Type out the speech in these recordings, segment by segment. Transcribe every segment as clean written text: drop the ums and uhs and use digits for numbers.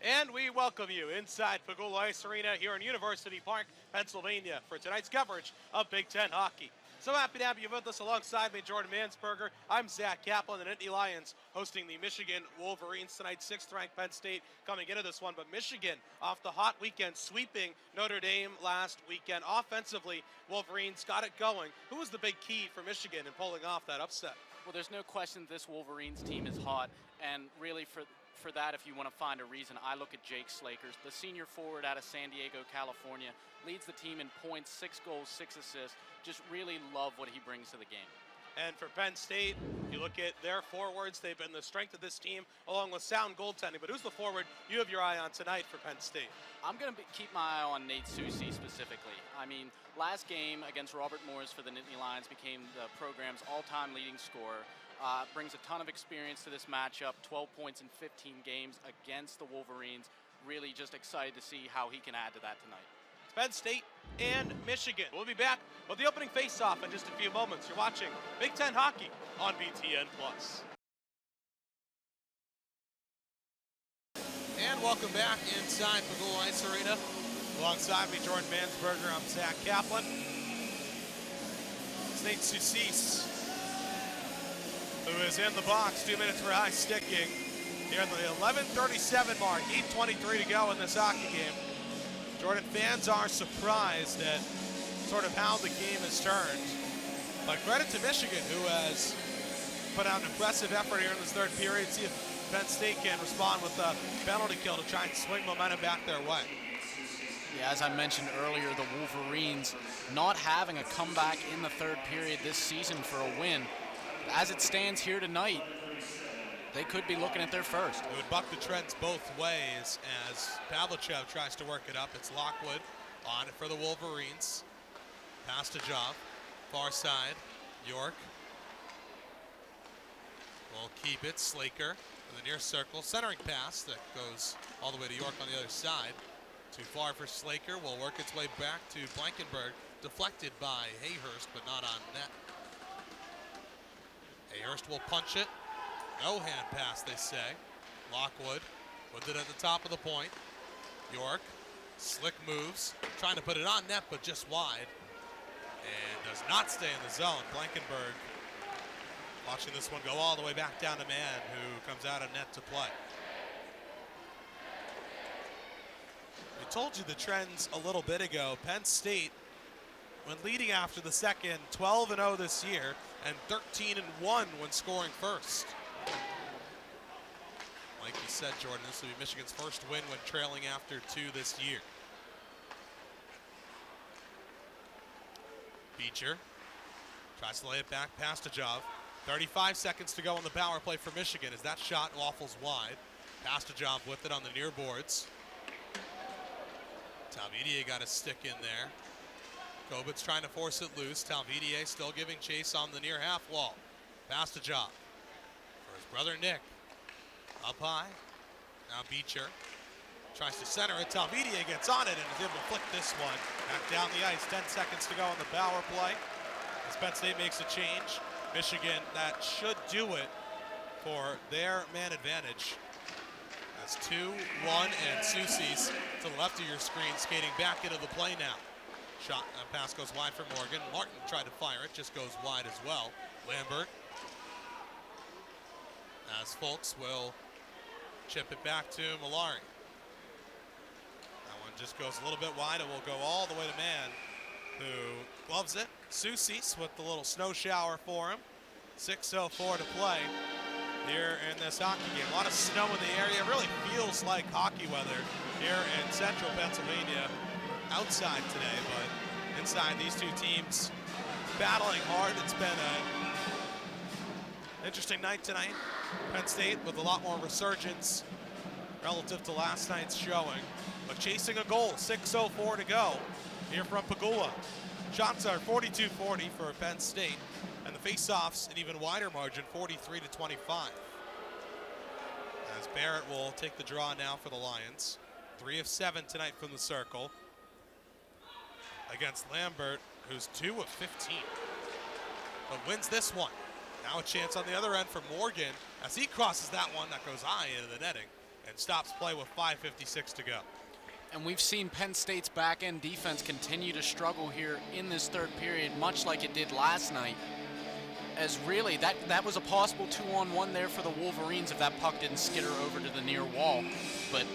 And we welcome you inside Pagula Ice Arena here in University Park, Pennsylvania for tonight's coverage of Big Ten hockey. So happy to have you with us. Alongside me, Jordan Mansberger. I'm Zach Kaplan, the Nittany Lions hosting the Michigan Wolverines tonight. 6th-ranked Penn State coming into this one, but Michigan off the hot weekend, sweeping Notre Dame last weekend. Offensively, Wolverines got it going. Who was the big key for Michigan in pulling off that upset? Well, there's no question this Wolverines team is hot, and really for that, if you want to find a reason, I look at Jake Slakers, the senior forward out of San Diego, California, leads the team in points, 6 goals, 6 assists. Just really love what he brings to the game. And for Penn State, you look at their forwards, they've been the strength of this team, along with sound goaltending. But who's the forward you have your eye on tonight for Penn State? I'm going to keep my eye on Nate Soucy specifically. I mean, last game against Robert Morris for the Nittany Lions became the program's all-time leading scorer. Brings a ton of experience to this matchup, 12 points in 15 games against the Wolverines. Really just excited to see how he can add to that tonight. Penn State and Michigan. We'll be back with the opening face-off in just a few moments. You're watching Big Ten Hockey on BTN+. And welcome back inside Pagula Ice Arena. Alongside me, Jordan Mansberger, I'm Zach Kaplan. It's Nate Soucy, who is in the box, 2 minutes for high sticking. Here in the 11:37 mark, 8:23 to go in this hockey game. Jordan, fans are surprised at sort of how the game has turned. But credit to Michigan, who has put out an impressive effort here in this third period. See if Penn State can respond with a penalty kill to try and swing momentum back their way. Yeah, as I mentioned earlier, the Wolverines not having a comeback in the third period this season for a win. As it stands here tonight, they could be looking at their first. It would buck the trends both ways as Pavlichev tries to work it up. It's Lockwood on it for the Wolverines. Pass to Job, far side, York. Will keep it, Slaker in the near circle. Centering pass that goes all the way to York on the other side. Too far for Slaker, will work its way back to Blankenberg. Deflected by Hayhurst, but not on net. Hayhurst will punch it. No hand pass, they say. Lockwood with it at the top of the point. York, slick moves, trying to put it on net, but just wide. And does not stay in the zone. Blankenberg watching this one go all the way back down to Mann, who comes out of net to play. We told you the trends a little bit ago. Penn State, when leading after the second, 12-0 this year, and 13-1 when scoring first. Like you said, Jordan, this will be Michigan's first win when trailing after 2 this year. Beecher tries to lay it back past a Job. 35 seconds to go on the power play for Michigan as that shot waffles wide. Past a Job with it on the near boards. Talvidier got a stick in there. Kobitz trying to force it loose. Talvidier still giving chase on the near half wall. Past a Job for his brother Nick. Up high. Now Beecher tries to center it. Talvidier gets on it and is able to flick this one back down the ice. 10 seconds to go on the power play. As Penn State makes a change. Michigan, that should do it for their man advantage. That's 2-1 and Soucy's to the left of your screen skating back into the play now. Shot and pass goes wide for Morgan. Martin tried to fire it, just goes wide as well. Lambert, as Folks will chip it back to Malari. That one just goes a little bit wide. It will go all the way to Mann, who gloves it. Soucy's with the little snow shower for him. 6:04 to play here in this hockey game. A lot of snow in the area. It really feels like hockey weather here in central Pennsylvania. Outside today, but inside, these two teams battling hard. It's been an interesting night tonight. Penn State with a lot more resurgence relative to last night's showing, but chasing a goal. 6:04 to go here from Pagula. Shots are 42-40 for Penn State, and the face-offs an even wider margin, 43-25. As Barrett will take the draw now for the Lions. 3 of 7 tonight from the circle against Lambert, who's 2 of 15, but wins this one. Now a chance on the other end for Morgan as he crosses that one that goes high into the netting, and stops play with 5:56 to go. And we've seen Penn State's back-end defense continue to struggle here in this third period, much like it did last night. As really, that was a possible 2-on-1 there for the Wolverines if that puck didn't skitter over to the near wall. But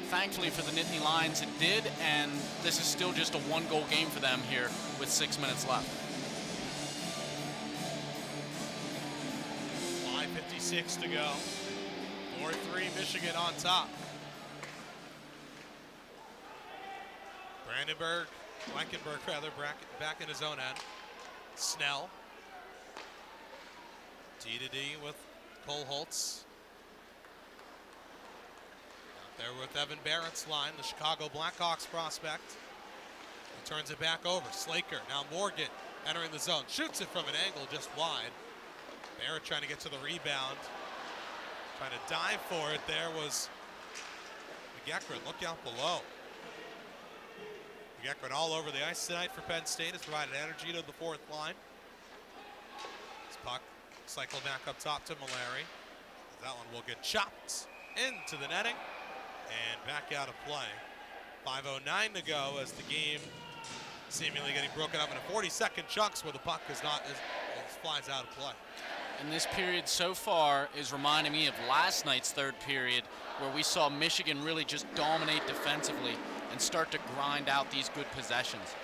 thankfully for the Nittany Lions, it did, and this is still just a one-goal game for them here with 6 minutes left. 5:56 to go. 4-3 Michigan on top. Blankenberg back in his own end. Snell. D with Cole Holtz. Out there with Evan Barrett's line, the Chicago Blackhawks prospect. He turns it back over. Slaker, now Morgan entering the zone. Shoots it from an angle just wide. Barrett trying to get to the rebound. Trying to dive for it. There was McEachran. Look out below. McEachran all over the ice tonight for Penn State. Has provided energy to the fourth line. This puck cycled back up top to Mallory. That one will get chopped into the netting and back out of play. 5:09 to go as the game seemingly getting broken up into 40-second chunks where the puck flies out of play. And this period so far is reminding me of last night's third period where we saw Michigan really just dominate defensively and start to grind out these good possessions.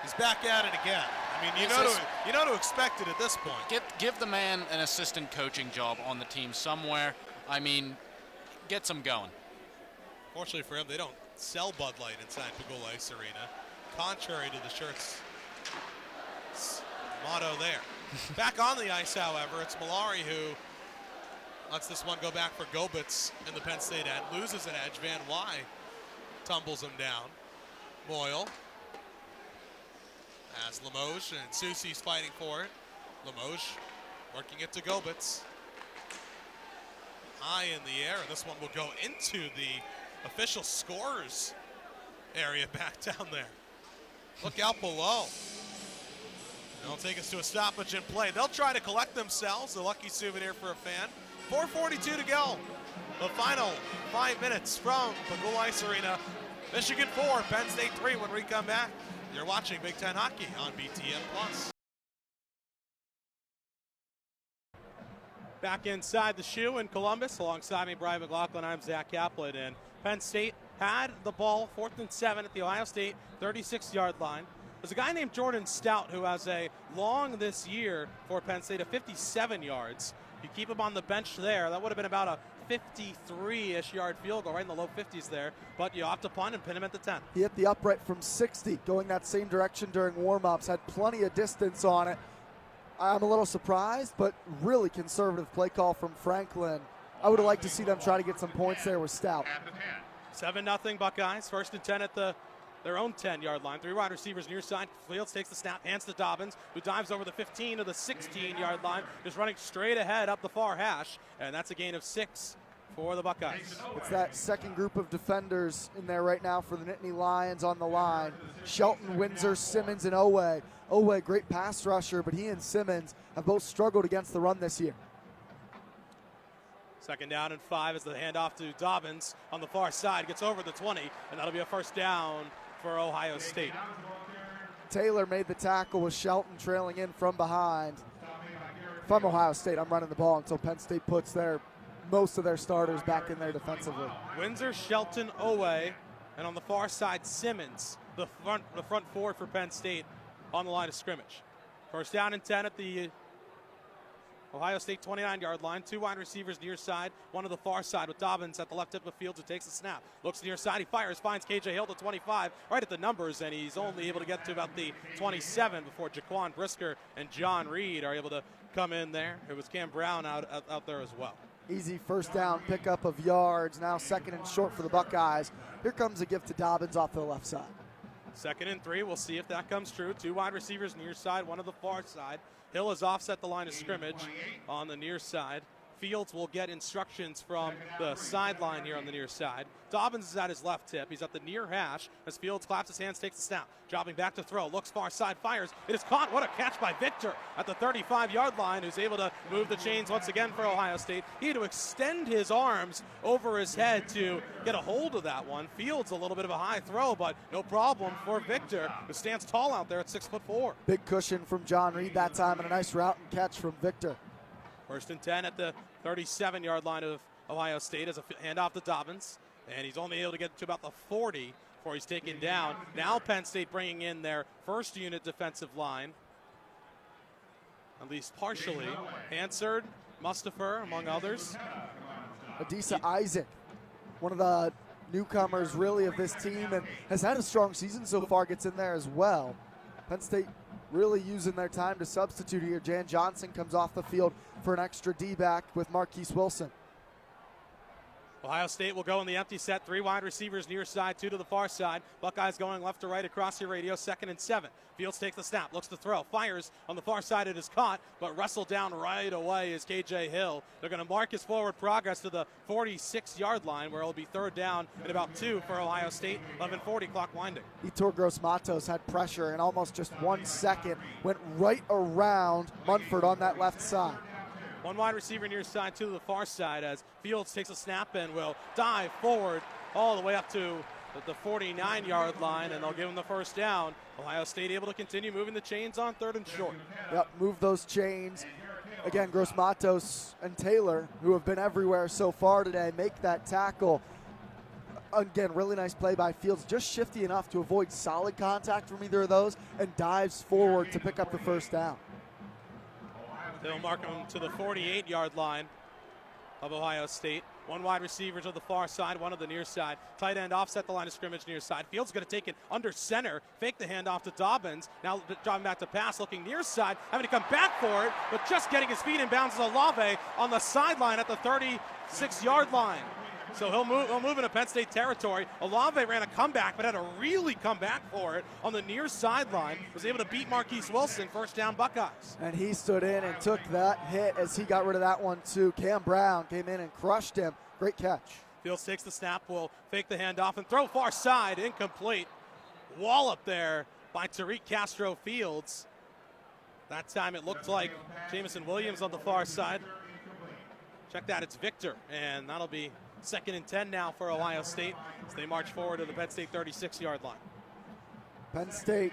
He's back at it again. I mean, you know to expect it at this point. Give the man an assistant coaching job on the team somewhere. I mean, get some going. Fortunately for him, they don't sell Bud Light inside Pagula Ice Arena, contrary to the shirt's motto there. Back on the ice, however, it's Mallory who lets this one go back for Gobitz in the Penn State end. Loses an edge. Van Wy tumbles him down. Moyle has Limoges, and Soucy's fighting for it. Limoges working it to Gobitz. High in the air, and this one will go into the official scorers area back down there. Look out below. They'll take us to a stoppage in play. They'll try to collect themselves, a lucky souvenir for a fan. 4:42 to go. The final 5 minutes from Pagula Ice Arena. Michigan 4, Penn State 3 when we come back. You're watching Big Ten Hockey on BTN+. Back inside the shoe in Columbus. Alongside me, Brian McLaughlin, I'm Zach Kaplan. And Penn State had the ball 4th and 7 at the Ohio State 36-yard line. There's a guy named Jordan Stout who has a long this year for Penn State of 57 yards. You keep him on the bench there, that would have been about a 53-ish yard field goal, right in the low 50s there. But you opt to punt and pin him at the 10. He hit the upright from 60, going that same direction during warm-ups. Had plenty of distance on it. I'm a little surprised, but really conservative play call from Franklin. I would have liked to see them try to get some points there with Stout. 7-0 Buckeyes. 1st and 10 at their own 10-yard line. 3 wide receivers near side. Fields takes the snap, hands to Dobbins, who dives over the 15 to the 16-yard line, just running straight ahead up the far hash, and that's a gain of 6 for the Buckeyes. It's that second group of defenders in there right now for the Nittany Lions on the line. Shelton, Windsor, Simmons, and Owe. Owe, great pass rusher, but he and Simmons have both struggled against the run this year. 2nd down and 5 as the handoff to Dobbins on the far side. Gets over the 20, and that'll be a 1st down for Ohio State. Taylor made the tackle with Shelton trailing in from behind. If I'm Ohio State, I'm running the ball until Penn State puts most of their starters back in there defensively. Windsor, Shelton, Owe, and on the far side, Simmons, the front forward for Penn State on the line of scrimmage. 1st down and 10 at the Ohio State 29-yard line. 2 wide receivers near side, one to the far side with Dobbins at the left tip of the field who takes the snap. Looks near side, he fires, finds KJ Hill to 25, right at the numbers, and he's only able to get to about the 27 before Jaquan Brisker and John Reed are able to come in there. It was Cam Brown out there as well. Easy 1st down pickup of yards. Now 2nd and short for the Buckeyes. Here comes a gift to Dobbins off to the left side. 2nd and 3, we'll see if that comes true. 2 wide receivers near side, one to the far side. Hill is offset the line of scrimmage on the near side Fields will get instructions from the sideline here on the near side. Dobbins is at his left tip. He's at the near hash as Fields claps his hands, takes the snap. Dropping back to throw, looks far side, fires. It is caught. What a catch by Victor at the 35-yard line, who's able to move the chains once again for Ohio State. He had to extend his arms over his head to get a hold of that one. Fields a little bit of a high throw, but no problem for Victor, who stands tall out there at 6'4". Big cushion from John Reed that time and a nice route and catch from Victor. 1st and 10 at the 37-yard line of Ohio State as a handoff to Dobbins. And he's only able to get to about the 40 before he's taken down. Now Penn State bringing in their first unit defensive line, at least partially. Hansard, Mustafer, among others. Adisa Isaac, one of the newcomers really of this team and has had a strong season so far, gets in there as well. Penn State really using their time to substitute here. Jan Johnson comes off the field for an extra D-back with Marquise Wilson. Ohio State will go in the empty set. 3 wide receivers near side, 2 to the far side. Buckeyes going left to right across your radio. 2nd and 7. Fields takes the snap, looks to throw, fires on the far side. It is caught, but wrestled down right away is KJ Hill. They're going to mark his forward progress to the 46-yard line, where it'll be 3rd down and about 2 for Ohio State. 11:40 clock winding. Yetur Gross-Matos had pressure and almost just 1 second went right around Munford on that left side. 1 wide receiver near side, 2 to the far side as Fields takes a snap and will dive forward all the way up to the 49-yard line, and they'll give him the 1st down. Ohio State able to continue moving the chains on 3rd and short. Yep, move those chains. Again, Gross-Matos and Taylor, who have been everywhere so far today, make that tackle. Again, really nice play by Fields, just shifty enough to avoid solid contact from either of those and dives forward to pick up the 1st down. They'll mark him to the 48-yard line of Ohio State. 1 wide receiver to the far side, 1 to the near side. Tight end offset the line of scrimmage near side. Fields going to take it under center, fake the handoff to Dobbins. Now driving back to pass, looking near side, having to come back for it, but just getting his feet in bounds is Olave on the sideline at the 36-yard line. So he'll move into Penn State territory. Olave ran a comeback, but had to really come back for it on the near sideline. Was able to beat Marquise Wilson. 1st down Buckeyes. And he stood in and took that hit as he got rid of that one too. Cam Brown came in and crushed him. Great catch. Fields takes the snap, will fake the handoff and throw far side, incomplete. Wallop there by Tariq Castro Fields. That time it looked like Jamison Williams on the far side. Check that, it's Victor, and that'll be 2nd and 10 now for Ohio State as they march forward to the Penn State 36-yard line. Penn State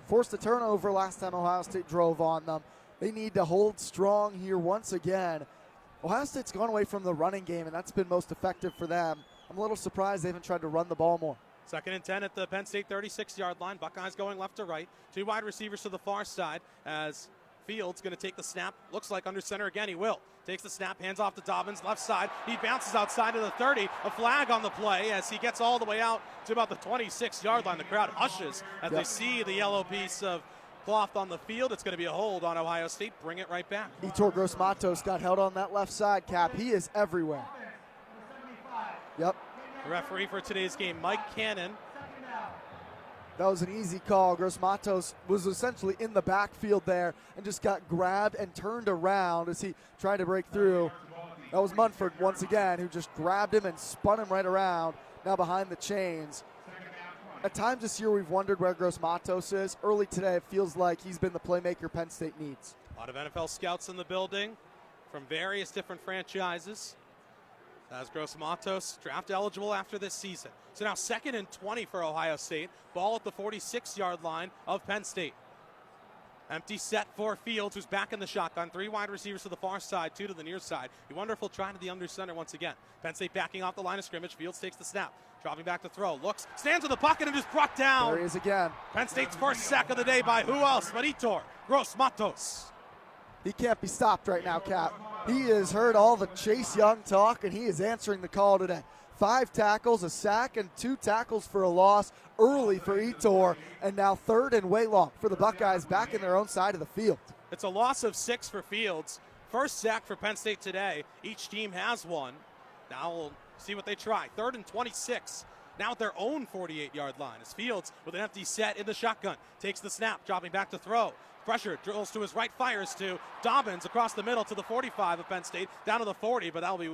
forced a turnover last time Ohio State drove on them. They need to hold strong here once again. Ohio State's gone away from the running game, and that's been most effective for them. I'm a little surprised they haven't tried to run the ball more. 2nd and 10 at the Penn State 36-yard line. Buckeyes going left to right. 2 wide receivers to the far side as Fields going to take the snap. Looks like under center again. He will. Takes the snap, hands off to Dobbins, left side. He bounces outside of the 30. A flag on the play as he gets all the way out to about the 26-yard line. The crowd hushes as they see the yellow piece of cloth on the field. It's going to be a hold on Ohio State. Bring it right back. Yetur Gross-Matos got held on that left side, Cap. He is everywhere. Yep. The referee for today's game, Mike Cannon. That was an easy call. Gross-Matos was essentially in the backfield there and just got grabbed and turned around as he tried to break through. That was Munford once again, who just grabbed him and spun him right around, now behind the chains. At times this year we've wondered where Gross-Matos is. Early today it feels like he's been the playmaker Penn State needs. A lot of NFL scouts in the building from various different franchises. As Gross-Matos draft eligible after this season. So now 2nd and 20 for Ohio State. Ball at the 46-yard line of Penn State. Empty set for Fields, who's back in the shotgun. 3 wide receivers to the far side, 2 to the near side. You wonder if he'll try to the under center once again. Penn State backing off the line of scrimmage. Fields takes the snap. Dropping back to throw. Looks, stands in the pocket and is brought down. There he is again. Penn State's first sack of the day by who else but Yetur Gross-Matos. He can't be stopped right now, Cap. He has heard all the Chase Young talk, and he is answering the call today. 5 tackles, a sack, and 2 tackles for a loss early for Yetur, and now 3rd and way long for the Buckeyes back in their own side of the field. It's a loss of 6 for Fields. First sack for Penn State today. Each team has one. Now we'll see what they try. 3rd and 26. Now at their own 48-yard line as Fields with an empty set in the shotgun. Takes the snap, dropping back to throw. Pressure, drills to his right, fires to Dobbins across the middle to the 45 of Penn State, down to the 40, but that'll be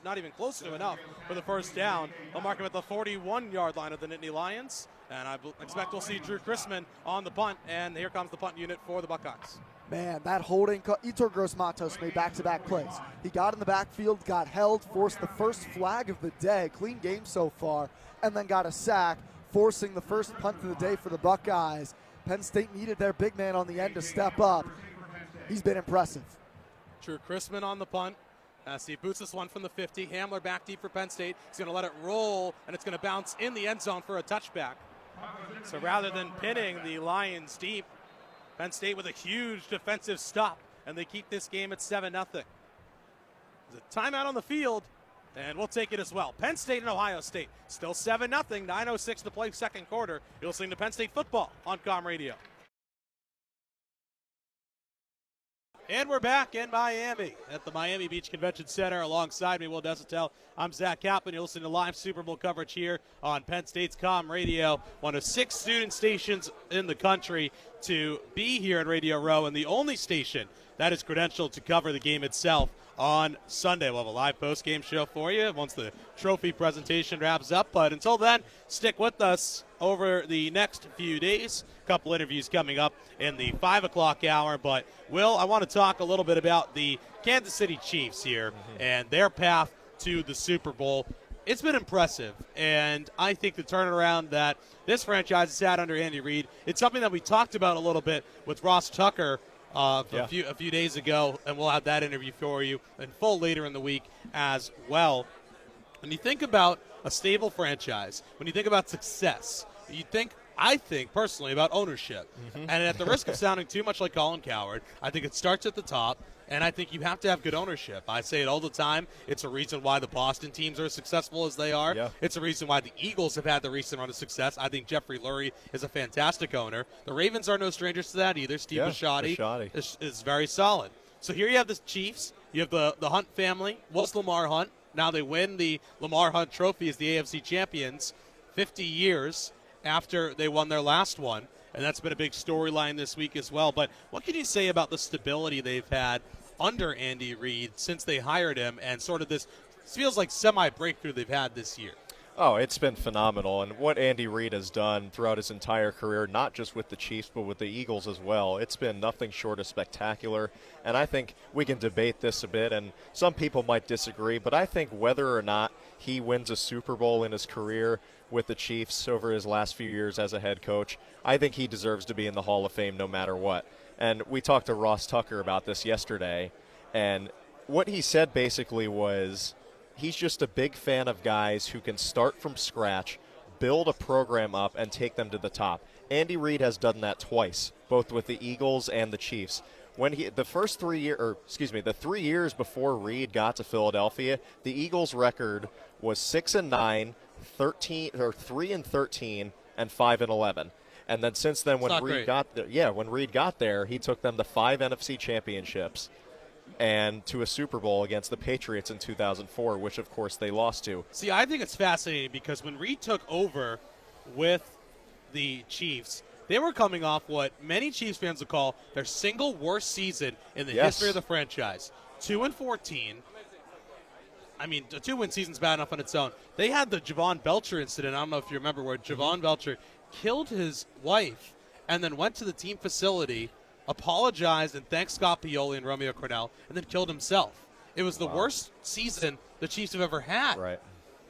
not even close to enough for the first down. They'll mark him at the 41-yard line of the Nittany Lions, and I expect we'll see Drew Chrisman on the punt, and here comes the punt unit for the Buckeyes. Man, that holding, Itor Gross-Matos made back-to-back plays. He got in the backfield, got held, forced the first flag of the day, clean game so far, and then got a sack, forcing the first punt of the day for the Buckeyes. Penn State needed their big man on the end to step up. He's been impressive. Drew Chrisman on the punt. He boots this one from the 50. Hamler back deep for Penn State. He's going to let it roll, and it's going to bounce in the end zone for a touchback. So rather than pinning the Lions deep, Penn State with a huge defensive stop, and they keep this game at 7-0. There's a timeout on the field, and we'll take it as well. Penn State and Ohio State still 7-0, 9:06 to play second quarter. You're listening to Penn State football on Com Radio. And we're back in Miami at the Miami Beach Convention Center. Alongside me, Will Desautels. I'm Zach Kaplan. You're listening to live Super Bowl coverage here on Penn State's Com Radio, one of 6 student stations in the country to be here at Radio Row, and the only station that is credentialed to cover the game itself on Sunday. We'll have a live post-game show for you once the trophy presentation wraps up. But until then, stick with us over the next few days. A couple interviews coming up in the 5 o'clock hour. But, Will, I want to talk a little bit about the Kansas City Chiefs here and their path to the Super Bowl. It's been impressive, and I think the turnaround that this franchise has had under Andy Reid, it's something that we talked about a little bit with Ross Tucker a few days ago, and we'll have that interview for you in full later in the week as well. When you think about a stable franchise, when you think about success, I think personally about ownership. And at the risk of sounding too much like Colin Cowherd, I think it starts at the top, and I think you have to have good ownership. I say it all the time. It's a reason why the Boston teams are as successful as they are. Yeah. It's a reason why the Eagles have had the recent run of success. I think Jeffrey Lurie is a fantastic owner. The Ravens are no strangers to that either. Steve Bisciotti is very solid. So here you have the Chiefs. You have the Hunt family. Was Lamar Hunt. Now they win the Lamar Hunt Trophy as the AFC champions 50 years after they won their last one. And that's been a big storyline this week as well. But what can you say about the stability they've had under Andy Reid since they hired him, and sort of this feels like semi-breakthrough they've had this year? Oh, it's been phenomenal. And what Andy Reid has done throughout his entire career, not just with the Chiefs, but with the Eagles as well, it's been nothing short of spectacular. And I think we can debate this a bit, and some people might disagree, but I think whether or not he wins a Super Bowl in his career with the Chiefs over his last few years as a head coach, I think he deserves to be in the Hall of Fame no matter what. And we talked to Ross Tucker about this yesterday, and what he said basically was he's just a big fan of guys who can start from scratch, build a program up, and take them to the top. Andy Reid has done that twice, both with the Eagles and the Chiefs. When the 3 years before Reid got to Philadelphia, the Eagles' record was 6-9, 3-13, and 5-11. And then since then, when Reid got there, he took them to 5 NFC championships and to a Super Bowl against the Patriots in 2004, which of course they lost to. See, I think it's fascinating because when Reid took over with the Chiefs, they were coming off what many Chiefs fans would call their single worst season in the history of the franchise. 2-14. I mean, a 2-win season's bad enough on its own. They had the Javon Belcher incident. I don't know if you remember, where Javon Belcher killed his wife and then went to the team facility, apologized, and thanked Scott Pioli and Romeo Crennel, and then killed himself. It was the worst season the Chiefs have ever had. Right.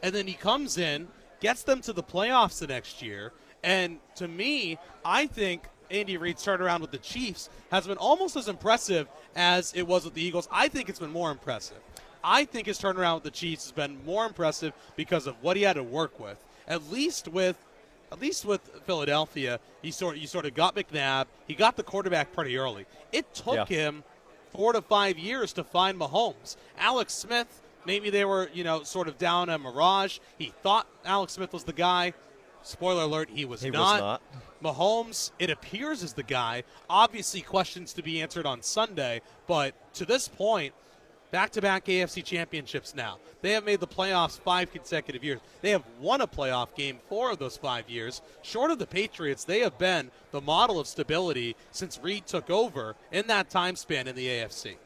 And then he comes in, gets them to the playoffs the next year, and to me, I think Andy Reid's turnaround with the Chiefs has been almost as impressive as it was with the Eagles. I think it's been more impressive. I think his turnaround with the Chiefs has been more impressive because of what he had to work with. At least with Philadelphia, you sort of got McNabb. He got the quarterback pretty early. It took him 4 to 5 years to find Mahomes. Alex Smith, maybe they were, sort of down a mirage. He thought Alex Smith was the guy. Spoiler alert, he was not. Mahomes, it appears, is the guy. Obviously, questions to be answered on Sunday, but to this point, back-to-back AFC championships now. They have made the playoffs 5 consecutive years. They have won a playoff game 4 of those 5 years. Short of the Patriots, they have been the model of stability since Reed took over in that time span in the AFC.